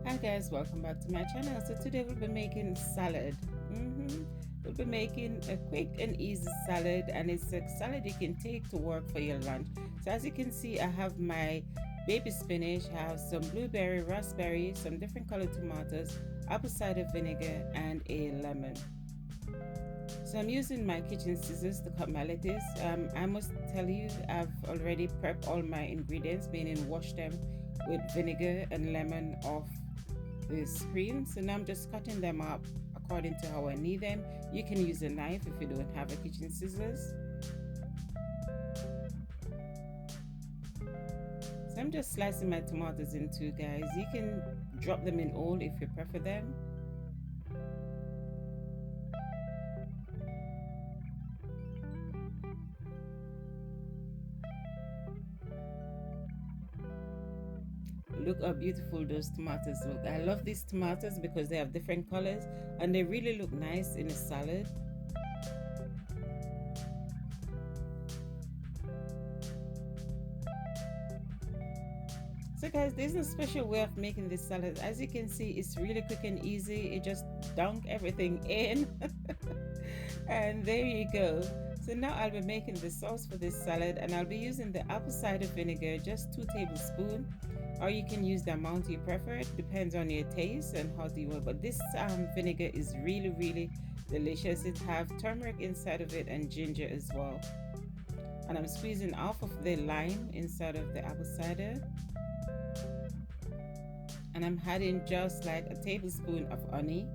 Hi guys, welcome back to my channel. So today we'll be making salad. We'll be making a quick and easy salad, and it's a salad you can take to work for your lunch. So as you can see, I have my baby spinach, I have some blueberry, raspberry, some different colored tomatoes, apple cider vinegar, and a lemon. So I'm using my kitchen scissors to cut my lettuce. I must tell you, I've already prepped all my ingredients, meaning wash them with vinegar and lemon off the screen. So now I'm just cutting them up according to how I need them. You can use a knife if you don't have a kitchen scissors. So I'm just slicing my tomatoes in two, guys. You can drop them in whole if you prefer them. Look how beautiful those tomatoes look. I love these tomatoes because they have different colors and they really look nice in a salad. So guys, there's a special way of making this salad. As you can see, it's really quick and easy. You just dunk everything in and there you go. So now I'll be making the sauce for this salad, and I'll be using the apple cider vinegar, just 2 tablespoons, or you can use the amount you prefer. It depends on your taste and how do you want. But this vinegar is really delicious. It have turmeric inside of it and ginger as well. And I'm squeezing off of the lime inside of the apple cider, and I'm adding just like a tablespoon of honey.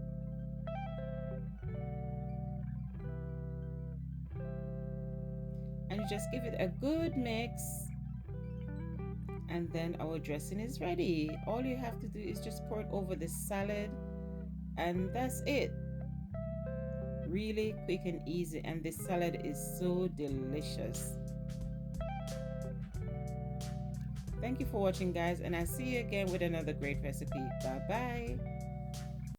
And you just give it a good mix, and then our dressing is ready. All you have to do is just pour it over the salad, and that's it. Really quick and easy, and this salad is so delicious. Thank you for watching, guys, and I'll see you again with another great recipe. Bye bye.